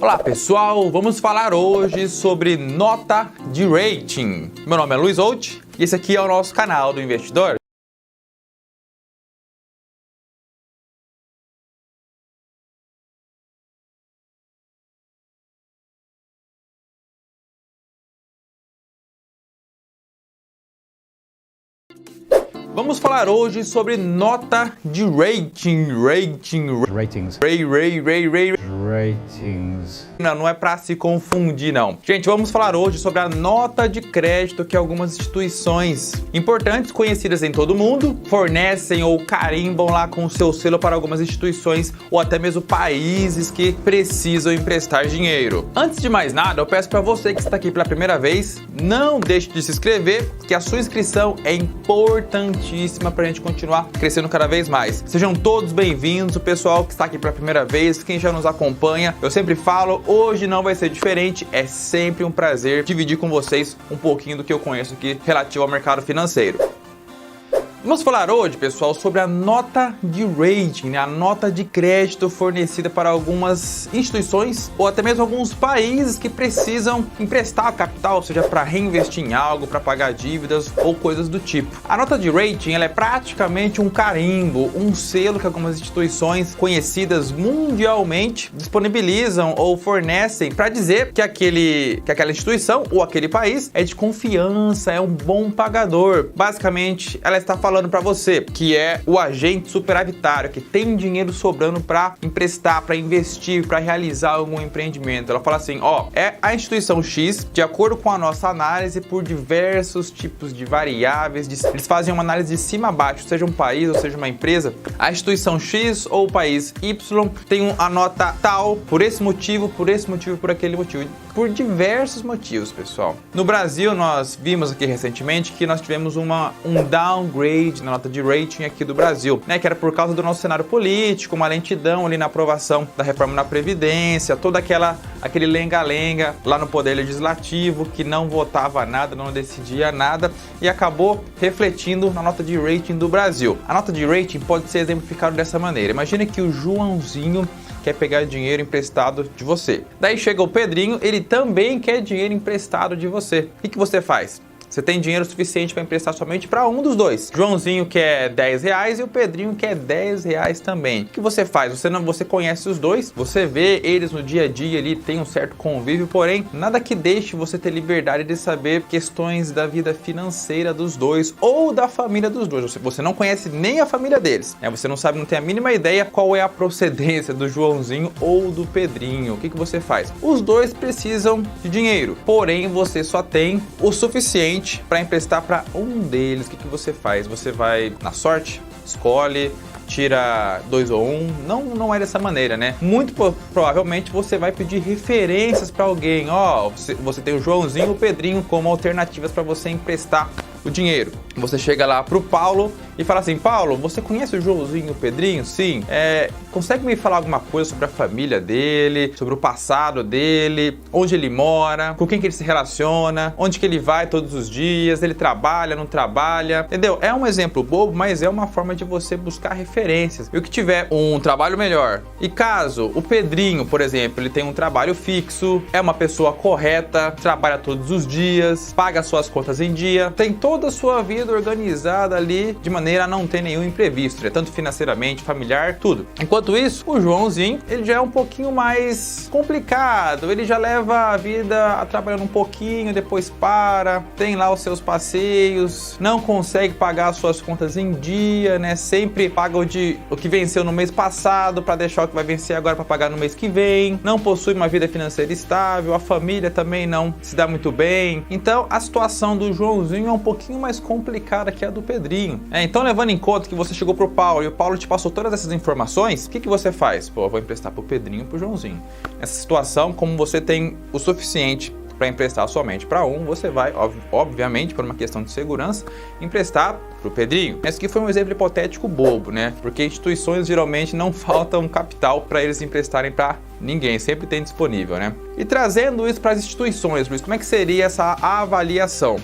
Olá pessoal, vamos falar hoje sobre nota de rating. Meu nome é Luiz Holt e esse aqui é o nosso canal do investidor. Vamos falar hoje sobre nota de rating. Ratings. Não é para se confundir, não. Gente, vamos falar hoje sobre a nota de crédito que algumas instituições importantes, conhecidas em todo mundo, fornecem ou carimbam lá com o seu selo para algumas instituições ou até mesmo países que precisam emprestar dinheiro. Antes de mais nada, eu peço para você que está aqui pela primeira vez, não deixe de se inscrever, que a sua inscrição é importantíssima para a gente continuar crescendo cada vez mais. Sejam todos bem-vindos, o pessoal que está aqui pela primeira vez, quem já nos acompanha. Eu sempre falo, hoje não vai ser diferente, é sempre um prazer dividir com vocês um pouquinho do que eu conheço aqui relativo ao mercado financeiro. Vamos falar hoje, pessoal, sobre a nota de rating, a nota de crédito fornecida para algumas instituições ou até mesmo alguns países que precisam emprestar capital, seja para reinvestir em algo, para pagar dívidas ou coisas do tipo. A nota de rating ela é praticamente um carimbo, um selo que algumas instituições conhecidas mundialmente disponibilizam ou fornecem para dizer que aquela instituição ou aquele país é de confiança, é um bom pagador. Basicamente, ela está falando para você que é o agente superavitário, que tem dinheiro sobrando para emprestar, para investir, para realizar algum empreendimento. Ela fala assim, ó, é a instituição X, de acordo com a nossa análise, por diversos tipos de variáveis, eles fazem uma análise de cima a baixo, seja um país ou seja uma empresa, a instituição X ou o país Y tem a nota tal, por esse motivo, por aquele motivo, por diversos motivos, pessoal. No Brasil, nós vimos aqui recentemente que nós tivemos um downgrade na nota de rating aqui do Brasil, né, que era por causa do nosso cenário político, uma lentidão ali na aprovação da reforma da Previdência, todo aquele lenga-lenga lá no Poder Legislativo, que não votava nada, não decidia nada e acabou refletindo na nota de rating do Brasil. A nota de rating pode ser exemplificada dessa maneira. Imagina que o Joãozinho quer pegar dinheiro emprestado de você. Daí chega o Pedrinho, ele também quer dinheiro emprestado de você. O que você faz? Você tem dinheiro suficiente para emprestar somente para um dos dois. Joãozinho quer R$10 e o Pedrinho quer R$10 também. O que você faz? Você conhece os dois, você vê eles no dia a dia ali, tem um certo convívio, porém, nada que deixe você ter liberdade de saber questões da vida financeira dos dois ou da família dos dois. Você não conhece nem a família deles, né? Você não sabe, não tem a mínima ideia qual é a procedência do Joãozinho ou do Pedrinho. O que você faz? Os dois precisam de dinheiro, porém, você só tem o suficiente para emprestar para um deles. O que você faz? Você vai na sorte, escolhe, tira 2 ou 1, não é dessa maneira, né? Muito provavelmente você vai pedir referências para alguém. Ó, você tem o Joãozinho e o Pedrinho como alternativas para você emprestar o dinheiro. Você chega lá pro Paulo e fala assim, Paulo, você conhece o Joãozinho e o Pedrinho? Sim. Consegue me falar alguma coisa sobre a família dele, sobre o passado dele, onde ele mora, com quem que ele se relaciona, onde que ele vai todos os dias, ele trabalha, não trabalha, entendeu? É um exemplo bobo, mas é uma forma de você buscar referências. E o que tiver um trabalho melhor. E caso o Pedrinho, por exemplo, ele tem um trabalho fixo, é uma pessoa correta, trabalha todos os dias, paga suas contas em dia, tem toda a sua vida organizada ali de maneira a não ter nenhum imprevisto, né? Tanto financeiramente, familiar, tudo. Enquanto isso, o Joãozinho, ele já é um pouquinho mais complicado, ele já leva a vida trabalhando um pouquinho, depois tem lá os seus passeios, não consegue pagar as suas contas em dia, né? Sempre paga o que venceu no mês passado para deixar o que vai vencer agora para pagar no mês que vem, não possui uma vida financeira estável, a família também não se dá muito bem. Então, a situação do Joãozinho é um pouquinho mais complicada que a do Pedrinho. Então, levando em conta que você chegou pro Paulo e o Paulo te passou todas essas informações, o que você faz? Pô, eu vou emprestar pro Pedrinho e pro Joãozinho. Nessa situação, como você tem o suficiente para emprestar somente para um, você vai, obviamente, por uma questão de segurança, emprestar para o Pedrinho. Esse aqui foi um exemplo hipotético bobo, né? Porque instituições geralmente não faltam capital para eles emprestarem para Ninguém, sempre tem disponível, né? E trazendo isso para as instituições, Luiz, como é que seria essa avaliação?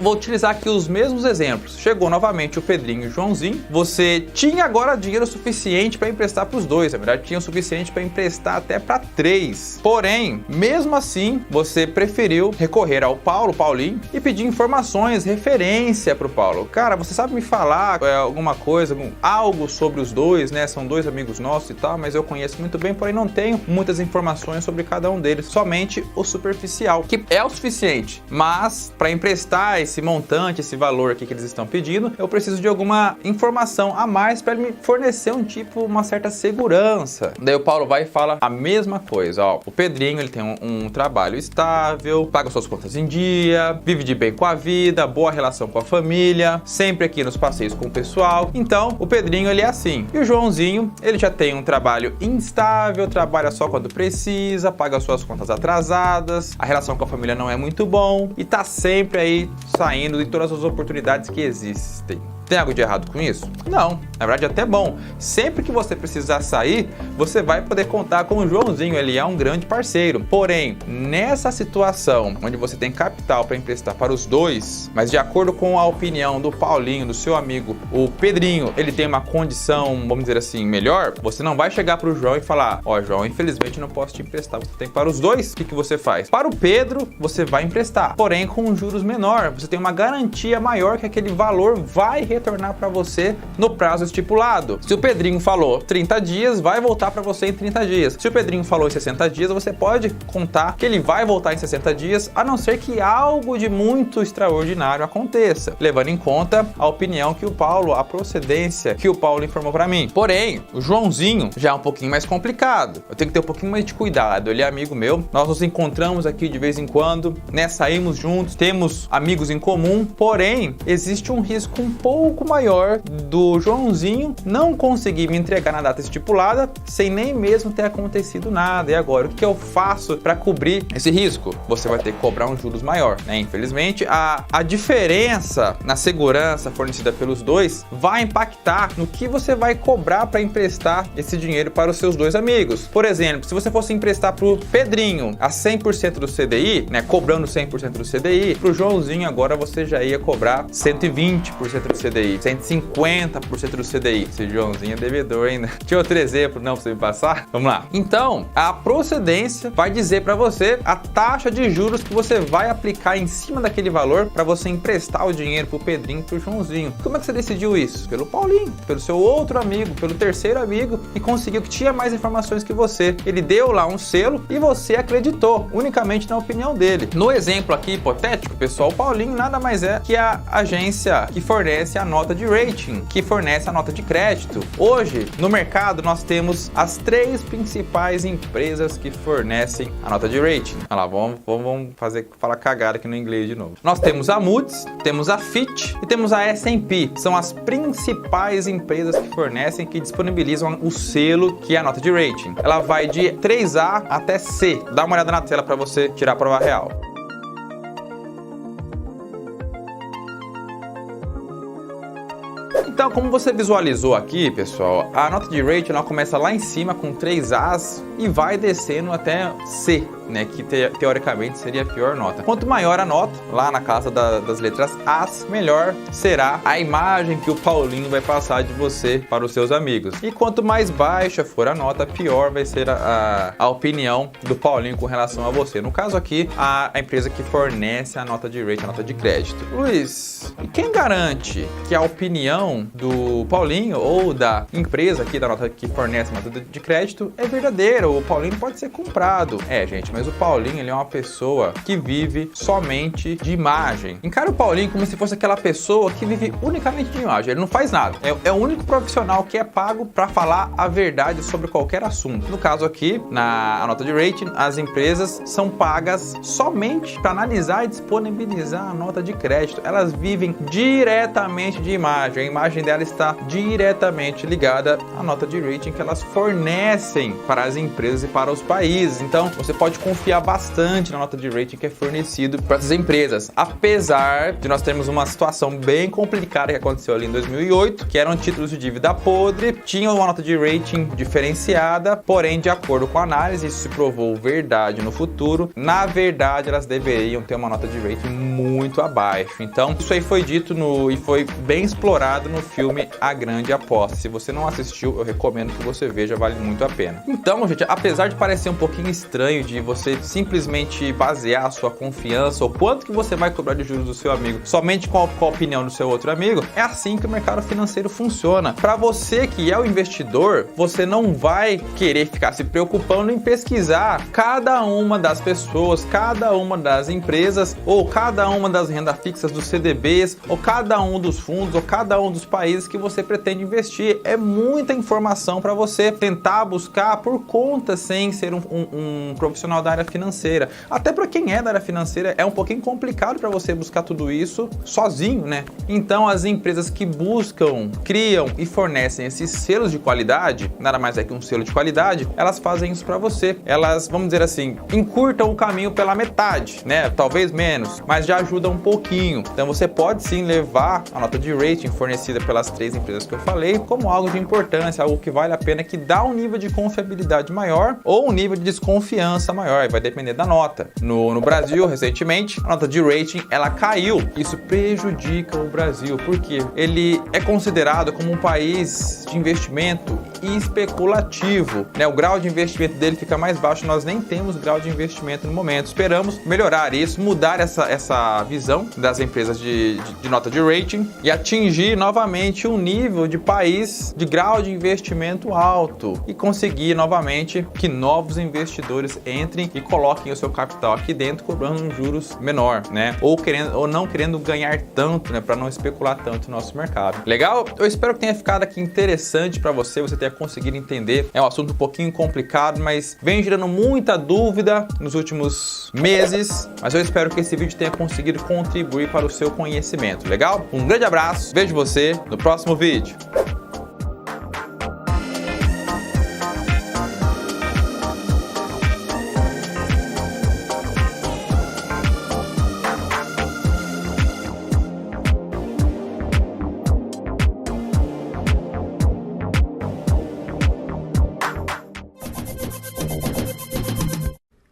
Vou utilizar aqui os mesmos exemplos. Chegou novamente o Pedrinho e o Joãozinho. Você tinha agora dinheiro suficiente para emprestar para os dois. Na verdade, tinha o suficiente para emprestar até para 3. Porém, mesmo assim, você preferiu recorrer ao Paulinho, e pedir informações, referência para o Paulo. Cara, você sabe me falar alguma coisa, algo sobre os dois, né? São 2 amigos nossos e tal, mas eu conheço muito bem, porém não tenho muitas informações sobre cada um deles. Somente o superficial, que é o suficiente. Mas, para emprestar esse montante, esse valor aqui que eles estão pedindo, eu preciso de alguma informação a mais para me fornecer uma certa segurança. Daí o Paulo vai e fala a mesma coisa. Ó, o Pedrinho, ele tem um trabalho estável, paga suas contas em dia, vive de bem com a vida, boa relação com a família, sempre aqui nos passeios com o pessoal. Então, o Pedrinho, ele é assim. E o Joãozinho, ele já tem um trabalho instável, trabalha só quando precisa, paga suas contas atrasadas, a relação com a família não é muito bom e tá sempre aí saindo de todas as oportunidades que existem. Tem algo de errado com isso? Não, na verdade é até bom. Sempre que você precisar sair, você vai poder contar com o Joãozinho, ele é um grande parceiro. Porém, nessa situação, onde você tem capital para emprestar para os dois, mas de acordo com a opinião do Paulinho, do seu amigo, o Pedrinho, ele tem uma condição, vamos dizer assim, melhor, você não vai chegar para o João e falar, ó, João, infelizmente não posso te emprestar, você tem para os dois, o que você faz? Para o Pedro, você vai emprestar, porém com juros menor, você tem uma garantia maior que aquele valor vai retornar para você no prazo estipulado. Se o Pedrinho falou 30 dias, vai voltar para você em 30 dias. Se o Pedrinho falou em 60 dias, você pode contar que ele vai voltar em 60 dias, a não ser que algo de muito extraordinário aconteça, levando em conta a opinião que o Paulo, a procedência que o Paulo informou para mim. Porém, o Joãozinho já é um pouquinho mais complicado. Eu tenho que ter um pouquinho mais de cuidado. Ele é amigo meu, nós nos encontramos aqui de vez em quando, né? Saímos juntos, temos amigos em comum, porém, existe um risco um pouco maior do Joãozinho não conseguir me entregar na data estipulada sem nem mesmo ter acontecido nada. E agora, o que eu faço para cobrir esse risco? Você vai ter que cobrar um juros maior, né? Infelizmente, a diferença na segurança fornecida pelos dois vai impactar no que você vai cobrar para emprestar esse dinheiro para os seus dois amigos. Por exemplo, se você fosse emprestar para o Pedrinho a 100% do CDI, né, cobrando 100% do CDI, para o Joãozinho agora você já ia cobrar 120% do CDI, 150% do CDI. Esse Joãozinho é devedor ainda. Tinha outro exemplo, não, para você me passar? Vamos lá. Então, a procedência vai dizer para você a taxa de juros que você vai aplicar em cima daquele valor para você emprestar o dinheiro para o Pedrinho e para o Joãozinho. Como é que você decidiu isso? Pelo Paulinho, pelo seu outro amigo, pelo terceiro amigo, e conseguiu que tinha mais informações que você. Ele deu lá um selo e você acreditou unicamente na opinião dele. No exemplo aqui hipotético, pessoal, o Paulinho nada mais é que a agência que fornece a nota de rating, que fornece a nota de crédito. Hoje, no mercado, nós temos as 3 principais empresas que fornecem a nota de rating. Olha lá, vamos falar cagada aqui no inglês de novo. Nós temos a Moody's, temos a Fitch e temos a S&P. São as principais empresas que fornecem, que disponibilizam o selo que é a nota de rating. Ela vai de 3A até C. Dá uma olhada na tela para você tirar a prova real. Então, como você visualizou aqui, pessoal, a nota de rating ela começa lá em cima com 3 As e vai descendo até C, né, que teoricamente seria a pior nota. Quanto maior a nota, lá na casa das letras As, melhor será a imagem que o Paulinho vai passar de você para os seus amigos. E quanto mais baixa for a nota, pior vai ser a opinião do Paulinho com relação a você. No caso aqui, a empresa que fornece a nota de rating, a nota de crédito. Luiz, e quem garante que a opinião do Paulinho ou da empresa aqui da nota que fornece a nota de crédito é verdadeira? O Paulinho pode ser comprado. É, gente, mas o Paulinho ele é uma pessoa que vive somente de imagem. Encara o Paulinho como se fosse aquela pessoa que vive unicamente de imagem. Ele não faz nada. É o único profissional que é pago para falar a verdade sobre qualquer assunto. No caso aqui, na nota de rating, as empresas são pagas somente para analisar e disponibilizar a nota de crédito. Elas vivem diretamente de imagem. A imagem imagem dela está diretamente ligada à nota de rating que elas fornecem para as empresas e para os países. Então, você pode confiar bastante na nota de rating que é fornecido para essas empresas, apesar de nós termos uma situação bem complicada que aconteceu ali em 2008, que eram títulos de dívida podre, tinham uma nota de rating diferenciada, porém, de acordo com a análise, isso se provou verdade no futuro. Na verdade, elas deveriam ter uma nota de rating muito abaixo. Então, isso aí foi dito e foi bem explorado no filme A Grande Aposta. Se você não assistiu, eu recomendo que você veja, vale muito a pena. Então, gente, apesar de parecer um pouquinho estranho de você simplesmente basear a sua confiança ou quanto que você vai cobrar de juros do seu amigo somente com a opinião do seu outro amigo, é assim que o mercado financeiro funciona. Para você que é o investidor, você não vai querer ficar se preocupando em pesquisar cada uma das pessoas, cada uma das empresas ou cada uma das rendas fixas dos CDBs ou cada um dos fundos ou cada um dos países que você pretende investir. É muita informação para você tentar buscar por conta sem ser um profissional da área financeira. Até para quem é da área financeira é um pouquinho complicado para você buscar tudo isso sozinho, né? Então as empresas que buscam, criam e fornecem esses selos de qualidade, nada mais é que um selo de qualidade, elas fazem isso para você. Elas, vamos dizer assim, encurtam o caminho pela metade, né? Talvez menos, mas já ajuda um pouquinho. Então você pode sim levar a nota de rating fornecida pelas 3 empresas que eu falei como algo de importância, algo que vale a pena, que dá um nível de confiabilidade maior ou um nível de desconfiança maior, vai depender da nota. No Brasil, recentemente, a nota de rating ela caiu. Isso prejudica o Brasil, porque ele é considerado como um país de investimento especulativo, né? O grau de investimento dele fica mais baixo, nós nem temos grau de investimento no momento. Esperamos melhorar isso, mudar essa visão das empresas de nota de rating e atingir novamente um nível de país de grau de investimento alto e conseguir novamente que novos investidores entrem e coloquem o seu capital aqui dentro cobrando um juros menor, né? Ou não querendo ganhar tanto, né? Para não especular tanto no nosso mercado. Legal? Eu espero que tenha ficado aqui interessante para você tenha conseguido entender. É um assunto um pouquinho complicado, mas vem gerando muita dúvida nos últimos meses, mas eu espero que esse vídeo tenha conseguido contribuir para o seu conhecimento. Legal? Um grande abraço, vejo você no próximo vídeo.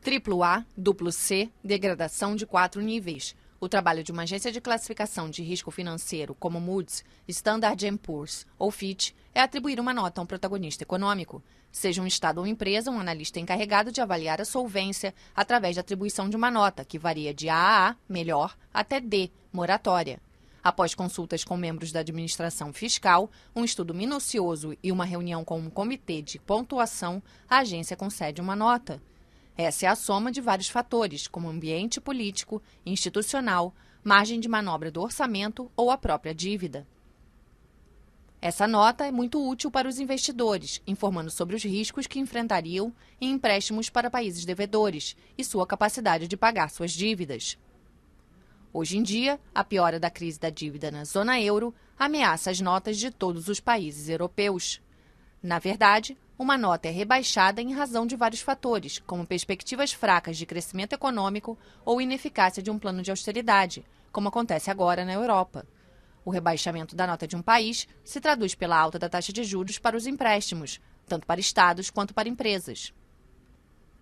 Triplo A, duplo C, degradação de 4 níveis. O trabalho de uma agência de classificação de risco financeiro como Moody's, Standard & Poor's ou Fitch é atribuir uma nota a um protagonista econômico. Seja um estado ou empresa, um analista encarregado de avaliar a solvência através da atribuição de uma nota que varia de AAA, melhor, até D, moratória. Após consultas com membros da administração fiscal, um estudo minucioso e uma reunião com um comitê de pontuação, a agência concede uma nota. Essa é a soma de vários fatores, como ambiente político, institucional, margem de manobra do orçamento ou a própria dívida. Essa nota é muito útil para os investidores, informando sobre os riscos que enfrentariam em empréstimos para países devedores e sua capacidade de pagar suas dívidas. Hoje em dia, a piora da crise da dívida na zona euro ameaça as notas de todos os países europeus. Na verdade, uma nota é rebaixada em razão de vários fatores, como perspectivas fracas de crescimento econômico ou ineficácia de um plano de austeridade, como acontece agora na Europa. O rebaixamento da nota de um país se traduz pela alta da taxa de juros para os empréstimos, tanto para estados quanto para empresas.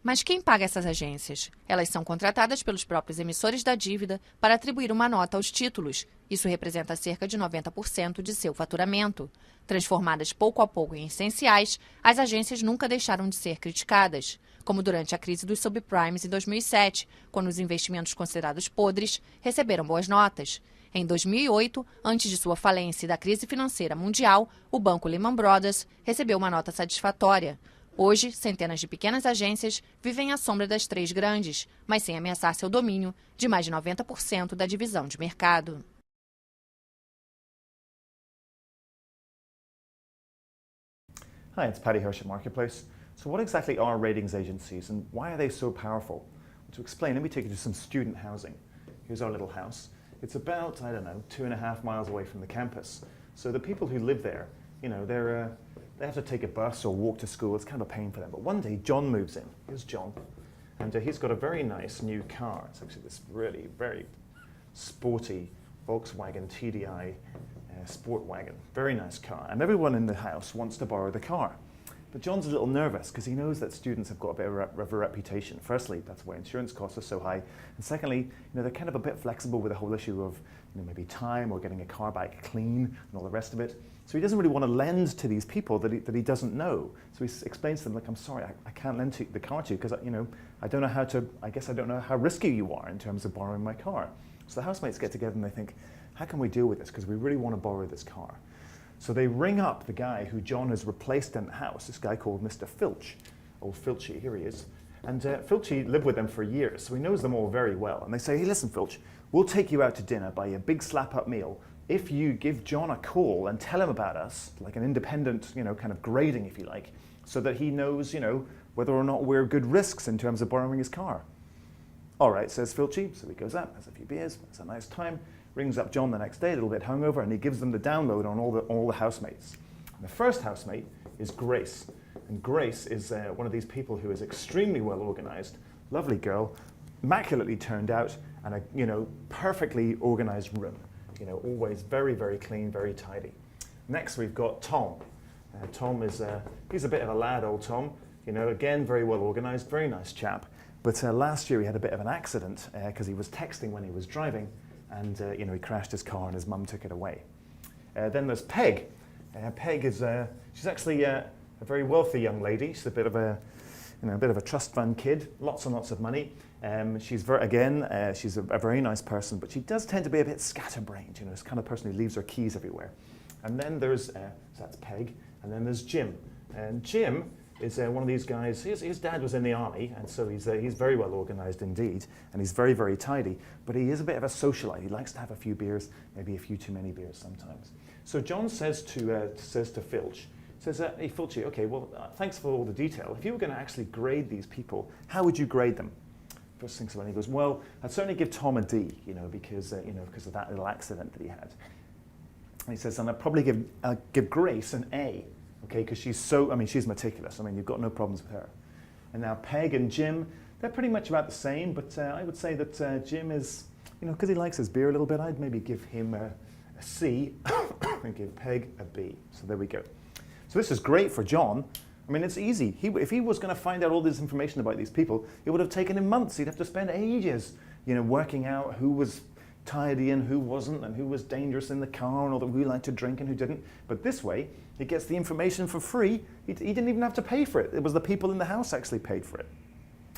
Mas quem paga essas agências? Elas são contratadas pelos próprios emissores da dívida para atribuir uma nota aos títulos. Isso representa cerca de 90% de seu faturamento. Transformadas pouco a pouco em essenciais, as agências nunca deixaram de ser criticadas, como durante a crise dos subprimes em 2007, quando os investimentos considerados podres receberam boas notas. Em 2008, antes de sua falência e da crise financeira mundial, o banco Lehman Brothers recebeu uma nota satisfatória. Hoje, centenas de pequenas agências vivem à sombra das 3 grandes, mas sem ameaçar seu domínio de mais de 90% da divisão de mercado. Hi, it's Paddy Hirsch at Marketplace. So what exactly are ratings agencies and why are they so powerful? To explain, let me take you to some student housing. Here's our little house. It's about, 2.5 miles away from the campus. So the people who live there, you know, they have to take a bus or walk to school. It's kind of a pain for them. But one day, John moves in. Here's John. And he's got a very nice new car. It's actually this really very sporty Volkswagen TDI sport wagon. Very nice car. And everyone in the house wants to borrow the car. But John's a little nervous because he knows that students have got a bit of a reputation. Firstly, that's why insurance costs are so high. And secondly, you know, they're kind of a bit flexible with the whole issue of, you know, maybe time or getting a car back clean and all the rest of it. So he doesn't really want to lend to these people that he doesn't know. So he explains to them, like, I'm sorry, I can't lend the car to you because, you know, I don't know how risky you are in terms of borrowing my car. So the housemates get together and they think, how can we deal with this? Because we really want to borrow this car. So they ring up the guy who John has replaced in the house, this guy called Mr. Filch. Old Filchy, here he is. And Filchy lived with them for years, so he knows them all very well. And they say, hey, listen, Filch, we'll take you out to dinner, buy you a big slap-up meal, if you give John a call and tell him about us, like an independent, you know, kind of grading, if you like, so that he knows, you know, whether or not we're good risks in terms of borrowing his car. All right, says Filchy. So he goes up, has a few beers, has a nice time, rings up John the next day, a little bit hungover, and he gives them the download on all the housemates. And the first housemate is Grace. And Grace is one of these people who is extremely well organized, lovely girl, immaculately turned out, and a, you know, perfectly organized room. You know, always very, very clean, very tidy. Next, we've got Tom. Tom is, he's a bit of a lad, old Tom. You know, again, very well organized, very nice chap. But last year he had a bit of an accident because he was texting when he was driving, and you know, he crashed his car and his mum took it away. Then there's Peg. Peg is, she's actually a very wealthy young lady. She's a bit of a trust fund kid, lots and lots of money. She's she's a very nice person, but she does tend to be a bit scatterbrained. You know, this kind of person who leaves her keys everywhere. And then there's, so that's Peg, and then there's Jim. And Jim is one of these guys, his dad was in the army, and so he's very well organized indeed, and he's very, very tidy, but he is a bit of a socialite. He likes to have a few beers, maybe a few too many beers sometimes. So John says to Filch, hey Filchy, okay, well, thanks for all the detail. If you were going to actually grade these people, how would you grade them? First thing he goes, well, I'd certainly give Tom a D, you know, because of that little accident that he had. And he says, and I'd probably give Grace an A, okay, because she's meticulous. I mean, you've got no problems with her. And now Peg and Jim, they're pretty much about the same, but I would say that Jim is, you know, because he likes his beer a little bit, I'd maybe give him a C and give Peg a B. So there we go. So this is great for John. I mean, it's easy. If he was going to find out all this information about these people, it would have taken him months. He'd have to spend ages, you know, working out who was tidy and who wasn't, and who was dangerous in the car, and all that, who liked to drink and who didn't. But this way, he gets the information for free. He didn't even have to pay for it. It was the people in the house actually paid for it.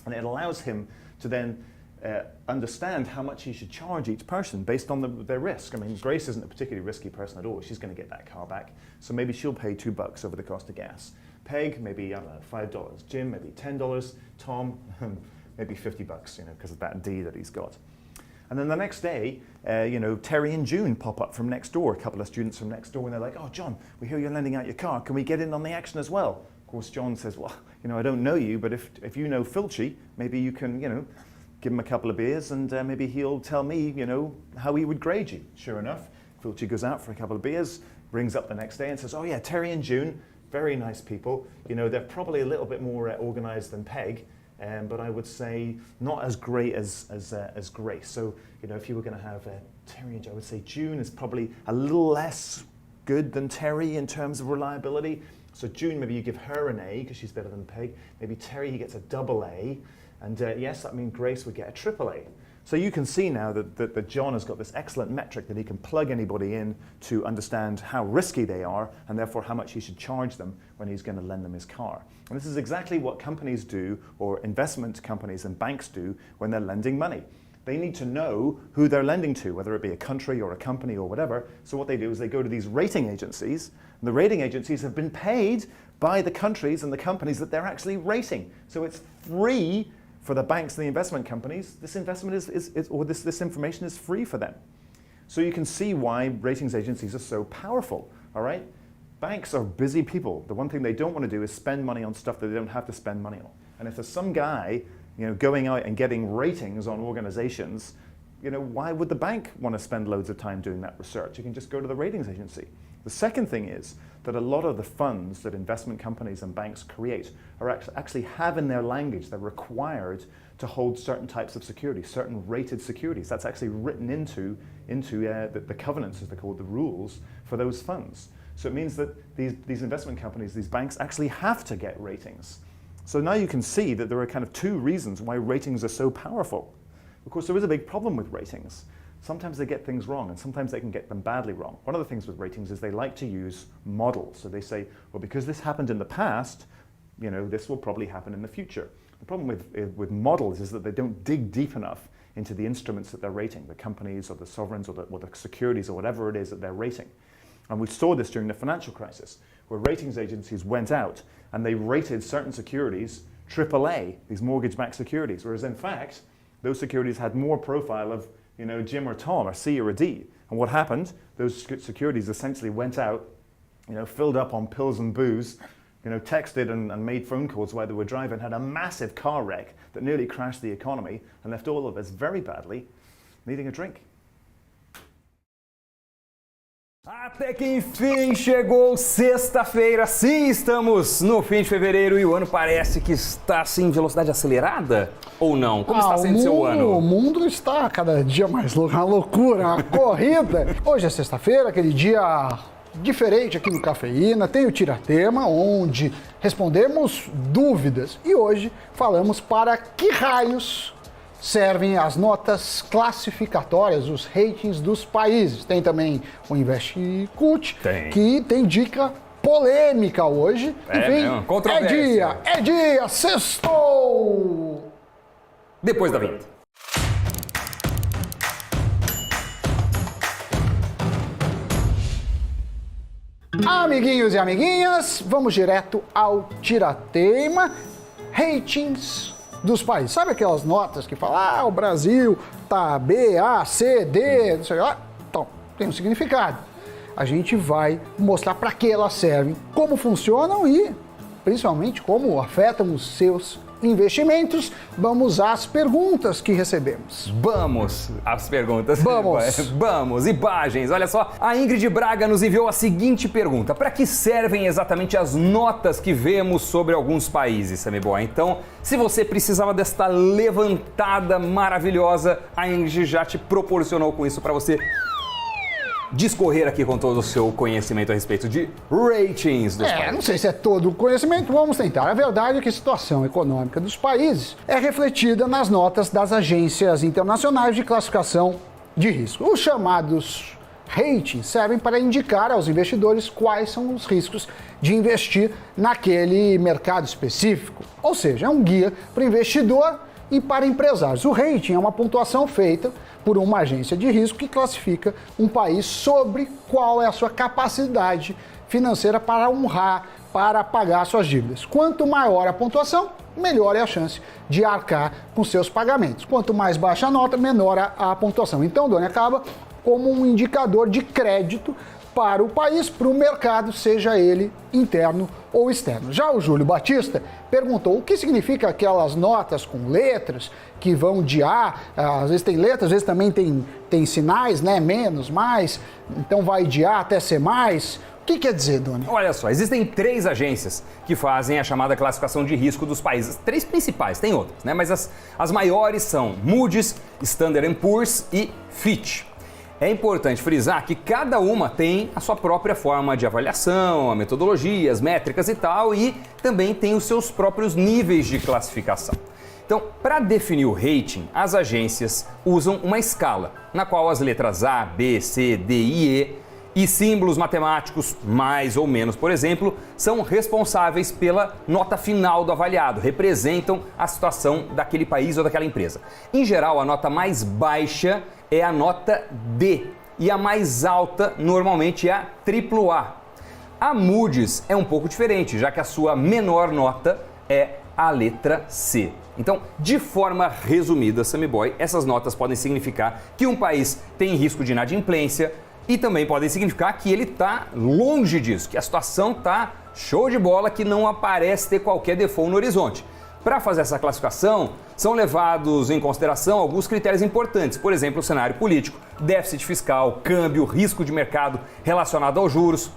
And it allows him to then understand how much he should charge each person based on their risk. I mean, Grace isn't a particularly risky person at all. She's going to get that car back. So maybe she'll pay $2 over the cost of gas. Peg, maybe, I don't know, $5. Jim, maybe $10. Tom, maybe $50, you know, because of that D that he's got. And then the next day, you know, Terry and June pop up from next door, a couple of students from next door, and they're like, oh, John, we hear you're lending out your car. Can we get in on the action as well? Of course, John says, well, you know, I don't know you, but if you know Filchy, maybe you can, you know, give him a couple of beers, and maybe he'll tell me, you know, how he would grade you. Sure enough, Filchy goes out for a couple of beers, brings up the next day and says, oh yeah, Terry and June, very nice people. You know, they're probably a little bit more organized than Peg, but I would say not as great as Grace. So, you know, if you were going to have Terry and June, I would say June is probably a little less good than Terry in terms of reliability. So June, maybe you give her an A because she's better than Peg. Maybe Terry, he gets a double A. And yes, that means Grace would get a triple A. So you can see now that John has got this excellent metric that he can plug anybody in to understand how risky they are, and therefore how much he should charge them when he's going to lend them his car. And this is exactly what companies do, or investment companies and banks do, when they're lending money. They need to know who they're lending to, whether it be a country or a company or whatever. So what they do is they go to these rating agencies, and the rating agencies have been paid by the countries and the companies that they're actually rating. So it's free for the banks and the investment companies. This investment this information is free for them. So you can see why ratings agencies are so powerful, all right? Banks are busy people. The one thing they don't want to do is spend money on stuff that they don't have to spend money on. And if there's some guy, you know, going out and getting ratings on organizations, you know, why would the bank want to spend loads of time doing that research? You can just go to the ratings agency. The second thing is that a lot of the funds that investment companies and banks create are actually have in their language, they're required to hold certain types of securities, certain rated securities. That's actually written into the covenants, as they're called, the rules for those funds. So it means that these investment companies, these banks actually have to get ratings. So now you can see that there are kind of two reasons why ratings are so powerful. Of course, there is a big problem with ratings. Sometimes they get things wrong, and sometimes they can get them badly wrong. One of the things with ratings is they like to use models. So they say, well, because this happened in the past, this will probably happen in the future. The problem with models is that they don't dig deep enough into the instruments that they're rating, the companies or the sovereigns or the securities or whatever it is that they're rating. And we saw this during the financial crisis, where ratings agencies went out and they rated certain securities AAA, these mortgage-backed securities, whereas in fact, those securities had more profile of Jim or Tom, or C or a D. And what happened? Those securities essentially went out, filled up on pills and booze, texted and made phone calls while they were driving, had a massive car wreck that nearly crashed the economy and left all of us very badly needing a drink. Até que enfim chegou sexta-feira, sim, estamos no fim de fevereiro e o ano parece que está assim, velocidade acelerada ou não? Como está sendo seu ano? O mundo está cada dia mais louco, uma loucura, uma corrida. Hoje é sexta-feira, aquele dia diferente aqui no Cafeína, tem o Tiratema, onde respondemos dúvidas e hoje falamos para que raios servem as notas classificatórias, os ratings dos países. Tem também o InvestiCult, que tem dica polêmica hoje. Enfim, é dia, sextou! Depois da vinheta. Amiguinhos e amiguinhas, vamos direto ao Tiratema, ratings dos países. Sabe aquelas notas que falam, o Brasil tá B, A, C, D, não sei lá? Então, tem um significado. A gente vai mostrar para que elas servem, como funcionam e, principalmente, como afetam os seus investimentos. Vamos às perguntas que recebemos. Vamos às perguntas. Vamos. Vamos. Imagens. Olha só, a Ingrid Braga nos enviou a seguinte pergunta. Para que servem exatamente as notas que vemos sobre alguns países, Sammy Boy? Então, se você precisava desta levantada maravilhosa, a Ingrid já te proporcionou com isso para você discorrer aqui com todo o seu conhecimento a respeito de ratings dos países. Não sei se é todo o conhecimento, vamos tentar. A verdade é que a situação econômica dos países é refletida nas notas das agências internacionais de classificação de risco. Os chamados ratings servem para indicar aos investidores quais são os riscos de investir naquele mercado específico. Ou seja, é um guia para o investidor e para empresários. O rating é uma pontuação feita por uma agência de risco que classifica um país sobre qual é a sua capacidade financeira para honrar, para pagar suas dívidas. Quanto maior a pontuação, melhor é a chance de arcar com seus pagamentos. Quanto mais baixa a nota, menor a pontuação. Então, Doni, acaba como um indicador de crédito para o país, para o mercado, seja ele interno ou externo. Já o Júlio Batista perguntou o que significa aquelas notas com letras que vão de A, às vezes tem letras, às vezes também tem sinais, né? Menos, mais, então vai de A até C+. O que quer dizer, Doni? Olha só, existem 3 agências que fazem a chamada classificação de risco dos países. 3 principais, tem outras, né? Mas as maiores são Moody's, Standard & Poor's e Fitch. É importante frisar que cada uma tem a sua própria forma de avaliação, a metodologia, as métricas e tal, e também tem os seus próprios níveis de classificação. Então, para definir o rating, as agências usam uma escala, na qual as letras A, B, C, D e E símbolos matemáticos, mais ou menos, por exemplo, são responsáveis pela nota final do avaliado, representam a situação daquele país ou daquela empresa. Em geral, a nota mais baixa é a nota D e a mais alta normalmente é a AAA. A Moody's é um pouco diferente, já que a sua menor nota é a letra C. Então, de forma resumida, Sammy Boy, essas notas podem significar que um país tem risco de inadimplência e também podem significar que ele está longe disso, que a situação está show de bola, que não aparece ter qualquer default no horizonte. Para fazer essa classificação, são levados em consideração alguns critérios importantes, por exemplo, o cenário político, déficit fiscal, câmbio, risco de mercado relacionado aos juros.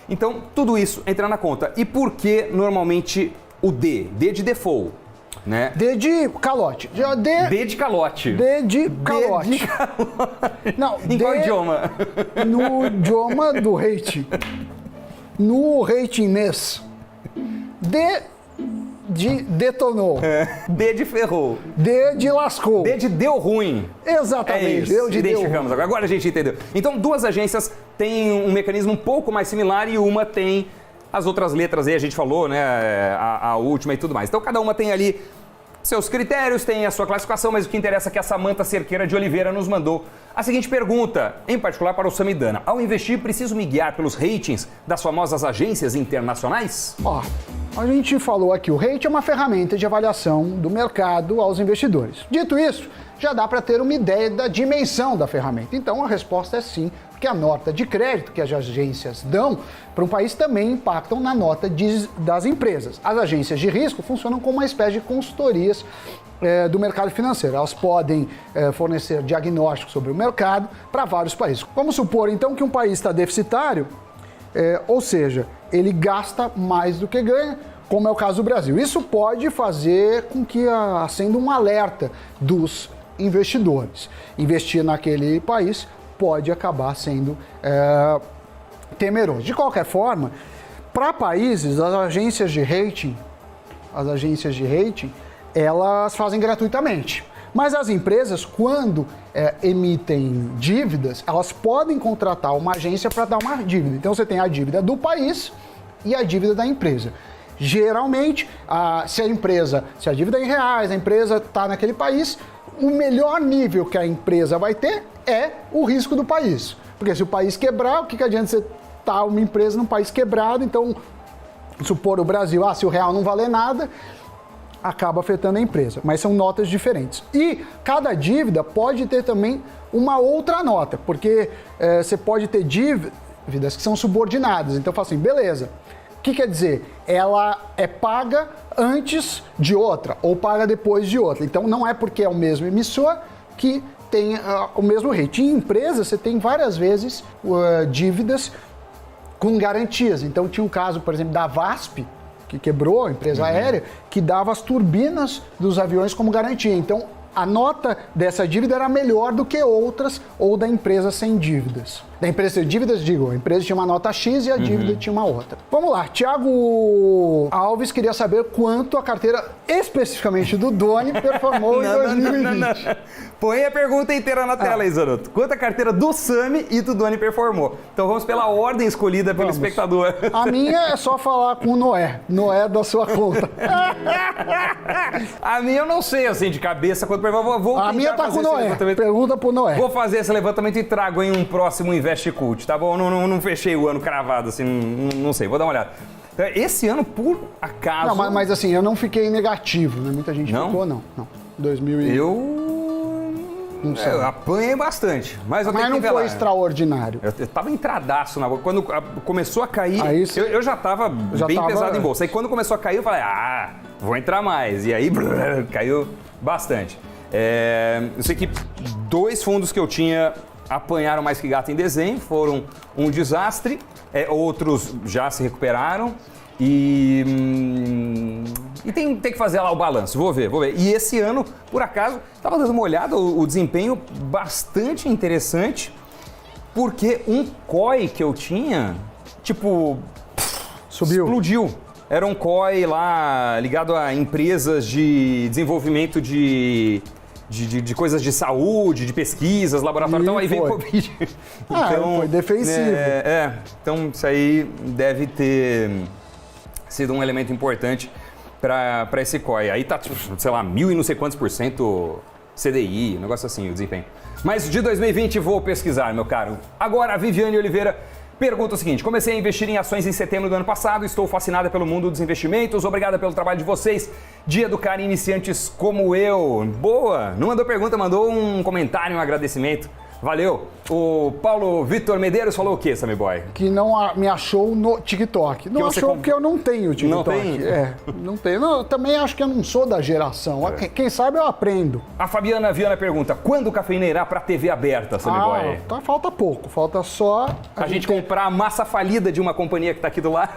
Então, tudo isso entra na conta. E por que normalmente o D? D de default, né? D de calote. D de calote. D de calote. D de calote. Não, em qual idioma? No idioma do rating. No ratingness. D de detonou. D de ferrou. D de lascou. D de deu ruim. Exatamente. É isso. D de Identificamos agora. Agora a gente entendeu. Então, duas agências têm um mecanismo um pouco mais similar e uma tem as outras letras aí, a gente falou, né? A última e tudo mais. Então, cada uma tem ali seus critérios, tem a sua classificação, mas o que interessa é que a Samanta Cerqueira de Oliveira nos mandou a seguinte pergunta, em particular para o Samidana. Ao investir, preciso me guiar pelos ratings das famosas agências internacionais? Ó, a gente falou aqui, o rating é uma ferramenta de avaliação do mercado aos investidores. Dito isso, já dá para ter uma ideia da dimensão da ferramenta. Então a resposta é sim, porque a nota de crédito que as agências dão para um país também impactam na nota das empresas. As agências de risco funcionam como uma espécie de consultorias do mercado financeiro. Elas podem fornecer diagnósticos sobre o mercado para vários países. Vamos supor então que um país está deficitário, ou seja, ele gasta mais do que ganha, como é o caso do Brasil. Isso pode fazer com que acenda um alerta dos investidores. Investir naquele país pode acabar sendo temeroso. De qualquer forma, para países, as agências de rating, elas fazem gratuitamente. Mas as empresas, quando emitem dívidas, elas podem contratar uma agência para dar uma dívida. Então você tem a dívida do país e a dívida da empresa. Geralmente, se a dívida é em reais, a empresa está naquele país, o melhor nível que a empresa vai ter é o risco do país. Porque se o país quebrar, o que adianta você estar uma empresa num país quebrado? Então, supor o Brasil, se o real não valer nada, acaba afetando a empresa, mas são notas diferentes. E cada dívida pode ter também uma outra nota, porque você pode ter dívidas que são subordinadas. Então, fala assim, beleza, o que quer dizer? Ela é paga antes de outra ou paga depois de outra. Então, não é porque é o mesmo emissor que tem o mesmo rating. Em empresa, você tem várias vezes dívidas com garantias. Então, tinha um caso, por exemplo, da VASP, que quebrou, a empresa aérea, que dava as turbinas dos aviões como garantia. Então, a nota dessa dívida era melhor do que outras ou da empresa sem dívidas. Da empresa sem dívidas, digo, a empresa tinha uma nota X e a dívida tinha uma outra. Vamos lá, Thiago Alves queria saber quanto a carteira, especificamente do Doni, performou em 2020. Não. Põe a pergunta inteira na tela aí, Zanotto. Quanto a carteira do Sami e do Doni performou? Então vamos pela ordem escolhida pelo espectador. A minha é só falar com o Noé da sua conta. A minha eu não sei, assim, de cabeça quanto performou. Vou a minha tá com o Noé. Pergunta pro Noé. Vou fazer esse levantamento e trago em um próximo Invest Cult, tá bom? Não fechei o ano cravado, assim, não sei, vou dar uma olhada. Então, esse ano, por acaso... Não, mas assim, eu não fiquei negativo, né? Muita gente ficou, não. 2000 Eu apanhei bastante, mas não foi extraordinário. Eu tava entradaço na bolsa. Quando começou a cair, eu já tava bem pesado em bolsa. Aí quando começou a cair, eu falei, vou entrar mais. E aí, caiu bastante. Eu sei que 2 fundos que eu tinha apanharam mais que gato em desenho, foram um desastre, outros já se recuperaram. E tem que fazer lá o balanço, vou ver. E esse ano, por acaso, estava dando uma olhada, o desempenho bastante interessante, porque um COI que eu tinha, explodiu. Era um COI lá ligado a empresas de desenvolvimento de coisas de saúde, de pesquisas, laboratório, então aí veio Covid. Então, foi defensivo. Então isso aí deve ter sido um elemento importante para esse COI. Aí tá, sei lá, 1000 e não sei quantos % CDI, um negócio assim, o desempenho. Mas de 2020 vou pesquisar, meu caro. Agora a Viviane Oliveira pergunta o seguinte: comecei a investir em ações em setembro do ano passado, estou fascinada pelo mundo dos investimentos, obrigada pelo trabalho de vocês, de educar iniciantes como eu. Boa! Não mandou pergunta, mandou um comentário, um agradecimento. Valeu. O Paulo Vitor Medeiros falou o quê, Sammy Boy? Que não me achou no TikTok. Não você achou porque eu não tenho TikTok. Não tem? Não tenho. Não, eu também acho que eu não sou da geração. Quem sabe eu aprendo. A Fabiana Viana pergunta, quando o Cafeína irá pra TV aberta, Sammy Boy? Tá, falta pouco. Falta só... A gente comprar a massa falida de uma companhia que tá aqui do lado.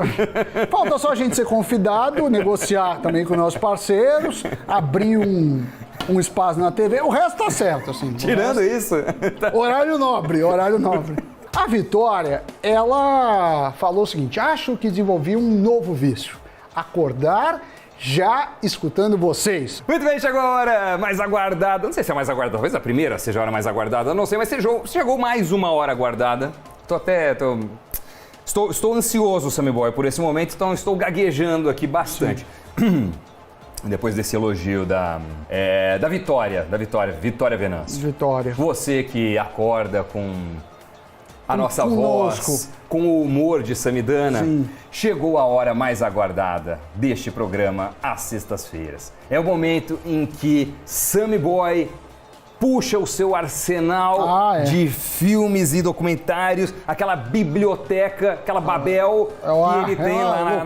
Falta só a gente ser convidado, negociar também com nossos parceiros, abrir um espaço na TV. O resto tá certo, assim. Tirando isso. Horário nobre. A Vitória, ela falou o seguinte: acho que desenvolvi um novo vício. Acordar já escutando vocês. Muito bem, chegou a hora mais aguardada. Não sei se é a mais aguardada, talvez a primeira seja a hora mais aguardada, não sei, mas chegou mais uma hora aguardada. Estou ansioso, Sammy Boy, por esse momento, então estou gaguejando aqui bastante. Depois desse elogio da Vitória Venâncio. Vitória. Você que acorda com a nossa conosco. voz, com o humor de Samidana, Sim. Chegou a hora mais aguardada deste programa às sextas-feiras. É o momento em que Sammy Boy puxa o seu arsenal de filmes e documentários, aquela biblioteca, aquela Babel que ele tem lá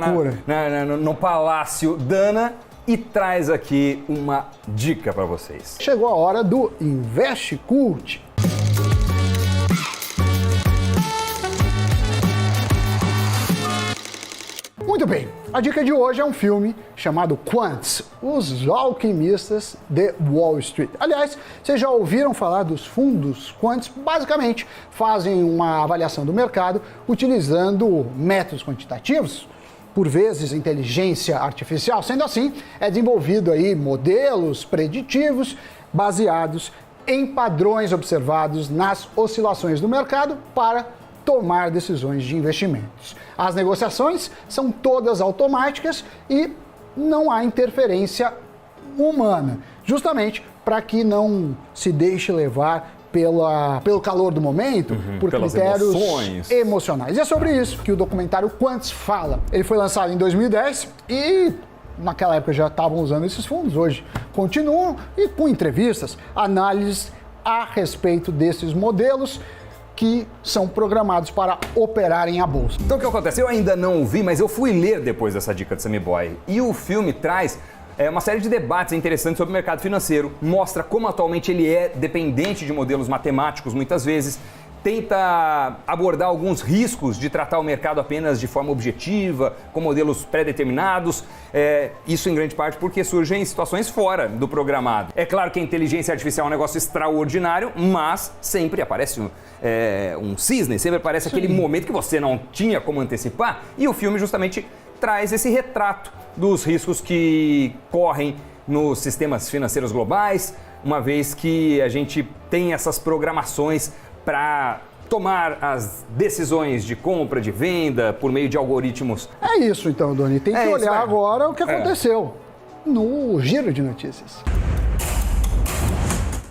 no Palácio Dana, e traz aqui uma dica para vocês. Chegou a hora do Investe Cult. Muito bem, a dica de hoje é um filme chamado Quants, Os Alquimistas de Wall Street. Aliás, vocês já ouviram falar dos fundos Quants? Basicamente, fazem uma avaliação do mercado utilizando métodos quantitativos, por vezes inteligência artificial. Sendo assim, é desenvolvido aí modelos preditivos baseados em padrões observados nas oscilações do mercado para tomar decisões de investimentos. As negociações são todas automáticas e não há interferência humana, justamente para que não se deixe levar pelo calor do momento, por critérios emocionais. E é sobre isso que o documentário Quants fala. Ele foi lançado em 2010 e naquela época já estavam usando esses fundos, hoje continuam, e com entrevistas, análises a respeito desses modelos que são programados para operarem a bolsa. Então o que acontece? Eu ainda não o vi, mas eu fui ler depois dessa dica de Sammy Boy. E o filme traz uma série de debates interessantes sobre o mercado financeiro, mostra como atualmente ele é dependente de modelos matemáticos muitas vezes, tenta abordar alguns riscos de tratar o mercado apenas de forma objetiva, com modelos pré-determinados, isso em grande parte porque surgem situações fora do programado. É claro que a inteligência artificial é um negócio extraordinário, mas sempre aparece um cisne, sempre aparece aquele momento que você não tinha como antecipar, e o filme justamente traz esse retrato dos riscos que correm nos sistemas financeiros globais, uma vez que a gente tem essas programações para tomar as decisões de compra, de venda, por meio de algoritmos. É isso então, Doni. Tem que olhar agora o que aconteceu no Giro de Notícias.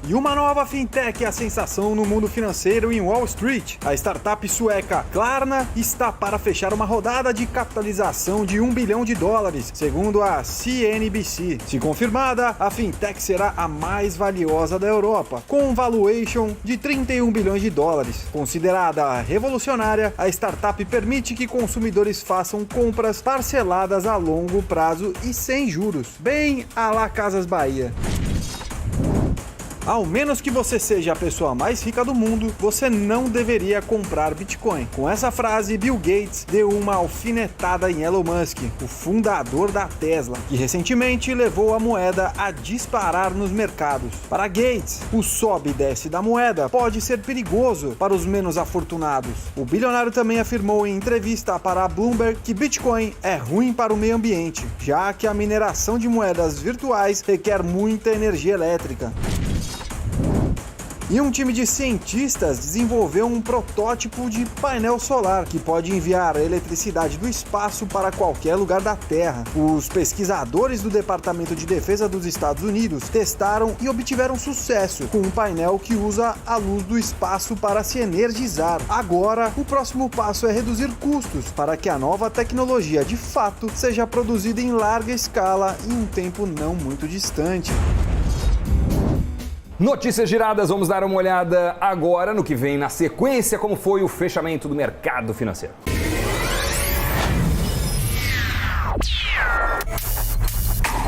E uma nova fintech é a sensação no mundo financeiro em Wall Street. A startup sueca Klarna está para fechar uma rodada de capitalização de $1 bilhão, segundo a CNBC. Se confirmada, a fintech será a mais valiosa da Europa, com um valuation de $31 bilhões. Considerada revolucionária, a startup permite que consumidores façam compras parceladas a longo prazo e sem juros, bem à la Casas Bahia. Ao menos que você seja a pessoa mais rica do mundo, você não deveria comprar Bitcoin. Com essa frase, Bill Gates deu uma alfinetada em Elon Musk, o fundador da Tesla, que recentemente levou a moeda a disparar nos mercados. Para Gates, o sobe e desce da moeda pode ser perigoso para os menos afortunados. O bilionário também afirmou em entrevista para a Bloomberg que Bitcoin é ruim para o meio ambiente, já que a mineração de moedas virtuais requer muita energia elétrica. E um time de cientistas desenvolveu um protótipo de painel solar que pode enviar eletricidade do espaço para qualquer lugar da Terra. Os pesquisadores do Departamento de Defesa dos Estados Unidos testaram e obtiveram sucesso com um painel que usa a luz do espaço para se energizar. Agora, o próximo passo é reduzir custos para que a nova tecnologia de fato seja produzida em larga escala em um tempo não muito distante. Notícias giradas, vamos dar uma olhada agora no que vem na sequência, como foi o fechamento do mercado financeiro.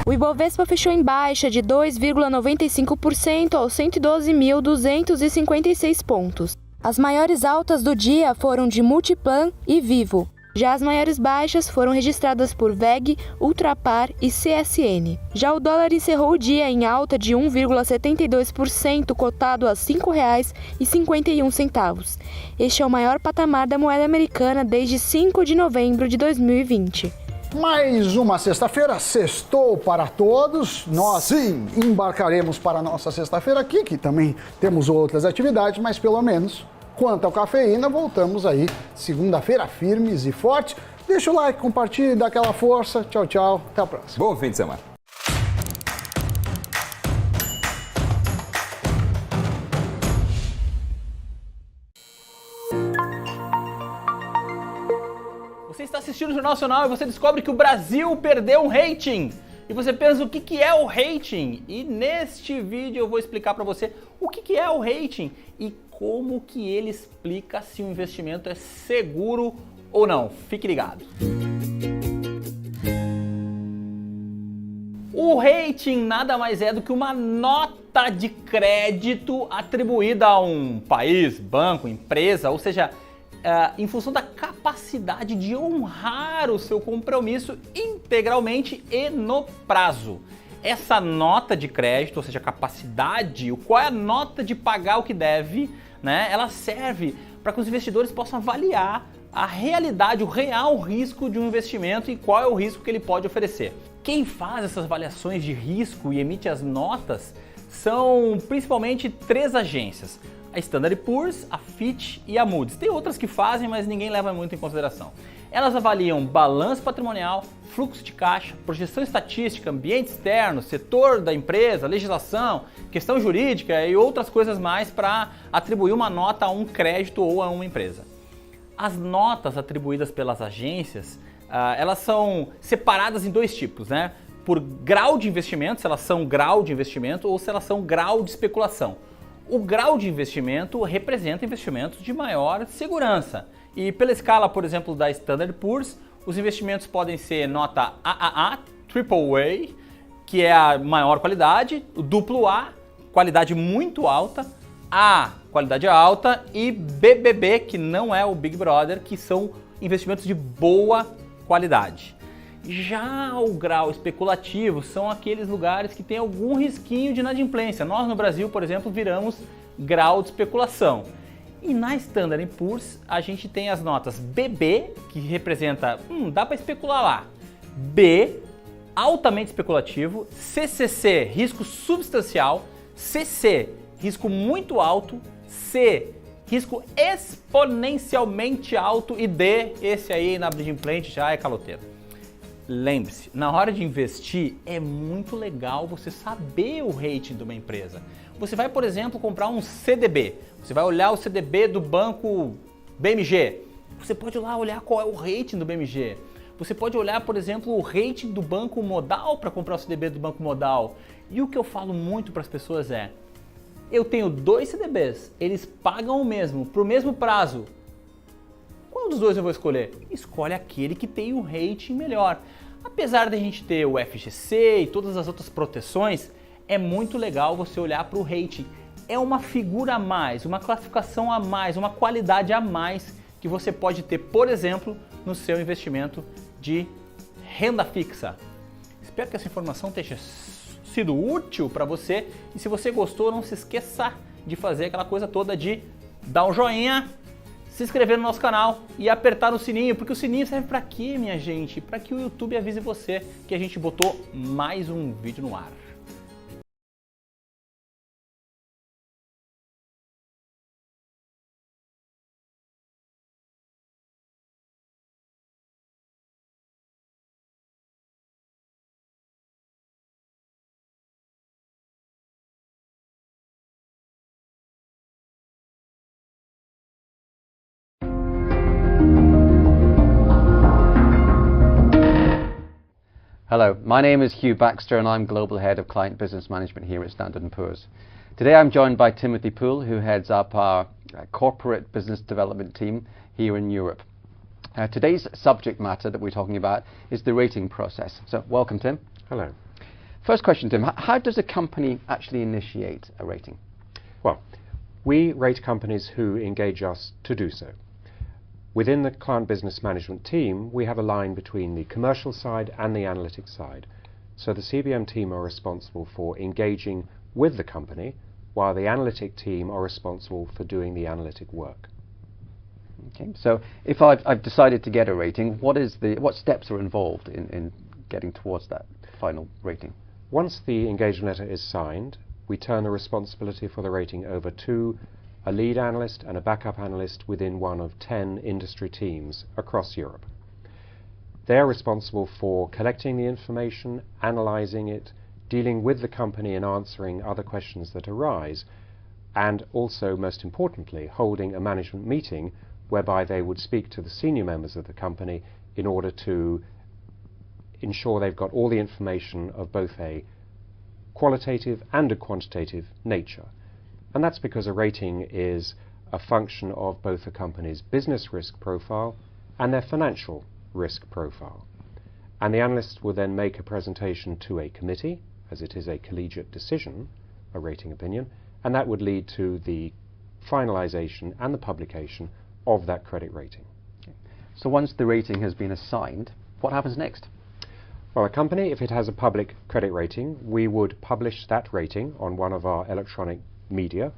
O Ibovespa fechou em baixa de 2,95% aos 112.256 pontos. As maiores altas do dia foram de Multiplan e Vivo. Já as maiores baixas foram registradas por VEG, Ultrapar e CSN. Já o dólar encerrou o dia em alta de 1,72%, cotado a R$ 5,51. Este é o maior patamar da moeda americana desde 5 de novembro de 2020. Mais uma sexta-feira, sextou para todos. Nós sim embarcaremos para a nossa sexta-feira aqui, que também temos outras atividades, mas pelo menos, quanto ao Cafeína, voltamos aí segunda-feira firmes e fortes. Deixa o like, compartilhe, dá aquela força. Tchau, tchau. Até a próxima. Bom fim de semana. Você está assistindo o Jornal Nacional e você descobre que o Brasil perdeu um rating. E você pensa, o que é o rating? E neste vídeo eu vou explicar para você o que é o rating e como que ele explica se o investimento é seguro ou não. Fique ligado. O rating nada mais é do que uma nota de crédito atribuída a um país, banco, empresa, ou seja, em função da capacidade de honrar o seu compromisso integralmente e no prazo. Essa nota de crédito, ou seja, a capacidade, qual é a nota de pagar o que deve, né? Ela serve para que os investidores possam avaliar a realidade, o real risco de um investimento e qual é o risco que ele pode oferecer. Quem faz essas avaliações de risco e emite as notas são principalmente 3 agências: a Standard & Poor's, a Fitch e a Moody's. Tem outras que fazem, mas ninguém leva muito em consideração. Elas avaliam balanço patrimonial, fluxo de caixa, projeção estatística, ambiente externo, setor da empresa, legislação, questão jurídica e outras coisas mais para atribuir uma nota a um crédito ou a uma empresa. As notas atribuídas pelas agências, elas são separadas em 2 tipos, né? Por grau de investimento, se elas são grau de investimento ou se elas são grau de especulação. O grau de investimento representa investimentos de maior segurança. E pela escala, por exemplo, da Standard & Poor's, os investimentos podem ser nota AAA, AAA, que é a maior qualidade, o duplo A, qualidade muito alta, A, qualidade alta, e BBB, que não é o Big Brother, que são investimentos de boa qualidade. Já o grau especulativo são aqueles lugares que tem algum risquinho de inadimplência. Nós no Brasil, por exemplo, viramos grau de especulação. E na Standard & Poor's a gente tem as notas BB, que representa, dá para especular lá. B, altamente especulativo. CCC, risco substancial. CC, risco muito alto. C, risco exponencialmente alto. E D, esse aí inadimplente já é caloteiro. Lembre-se, na hora de investir é muito legal você saber o rating de uma empresa. Você vai, por exemplo, comprar um CDB. Você vai olhar o CDB do banco BMG. Você pode ir lá olhar qual é o rating do BMG. Você pode olhar, por exemplo, o rating do Banco Modal para comprar o CDB do Banco Modal. E o que eu falo muito para as pessoas é: eu tenho 2 CDBs, eles pagam o mesmo, para o mesmo prazo. Qual dos 2 eu vou escolher? Escolhe aquele que tem um rating melhor. Apesar de a gente ter o FGC e todas as outras proteções, é muito legal você olhar para o rating. É uma figura a mais, uma classificação a mais, uma qualidade a mais que você pode ter, por exemplo, no seu investimento de renda fixa. Espero que essa informação tenha sido útil para você e se você gostou, não se esqueça de fazer aquela coisa toda de dar um joinha, se inscrever no nosso canal e apertar no sininho, porque o sininho serve para quê, minha gente? Para que o YouTube avise você que a gente botou mais um vídeo no ar. Hello, my name is Hugh Baxter and I'm Global Head of Client Business Management here at Standard & Poor's. Today I'm joined by Timothy Poole, who heads up our corporate business development team here in Europe. Today's subject matter that we're talking about is the rating process. So welcome, Tim. Hello. First question, Tim. How does a company actually initiate a rating? Well, we rate companies who engage us to do so. Within the client business management team, we have a line between the commercial side and the analytics side. So the CBM team are responsible for engaging with the company, while the analytic team are responsible for doing the analytic work. Okay, so if I've decided to get a rating, what steps are involved in getting towards that final rating? Once the engagement letter is signed, we turn the responsibility for the rating over to a lead analyst and a backup analyst within one of 10 industry teams across Europe. They are responsible for collecting the information, analyzing it, dealing with the company and answering other questions that arise, and also, most importantly, holding a management meeting whereby they would speak to the senior members of the company in order to ensure they've got all the information of both a qualitative and a quantitative nature. And that's because a rating is a function of both a company's business risk profile and their financial risk profile. And the analyst will then make a presentation to a committee, as it is a collegiate decision, a rating opinion, and that would lead to the finalization and the publication of that credit rating. Okay. So once the rating has been assigned, what happens next? Well, a company, if it has a public credit rating, we would publish that rating on one of our electronic media,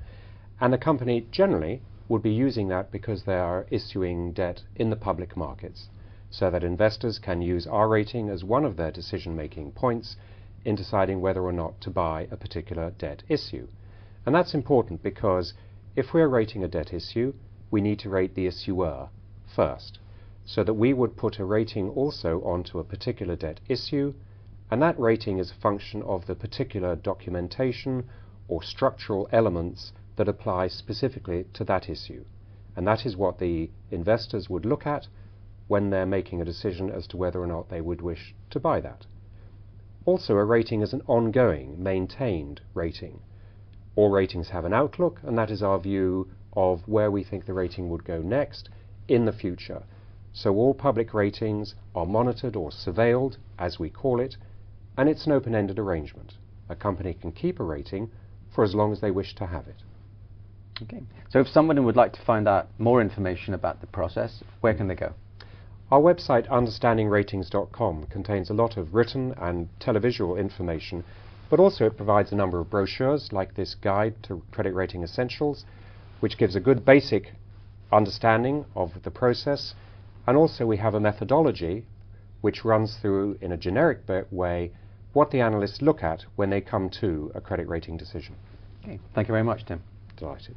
and the company generally would be using that because they are issuing debt in the public markets, so that investors can use our rating as one of their decision-making points in deciding whether or not to buy a particular debt issue. And that's important because if we're rating a debt issue, we need to rate the issuer first, so that we would put a rating also onto a particular debt issue, and that rating is a function of the particular documentation or structural elements that apply specifically to that issue. And that is what the investors would look at when they're making a decision as to whether or not they would wish to buy that. Also, a rating is an ongoing, maintained rating. All ratings have an outlook, and that is our view of where we think the rating would go next in the future. So all public ratings are monitored or surveilled, as we call it, and it's an open-ended arrangement. A company can keep a rating for as long as they wish to have it. Okay. So if someone would like to find out more information about the process, where can they go? Our website, understandingratings.com, contains a lot of written and televisual information, but also it provides a number of brochures like this guide to credit rating essentials, which gives a good basic understanding of the process, and also we have a methodology which runs through, in a generic way, what the analysts look at when they come to a credit rating decision. Okay. Thank you very much, Tim. Delighted.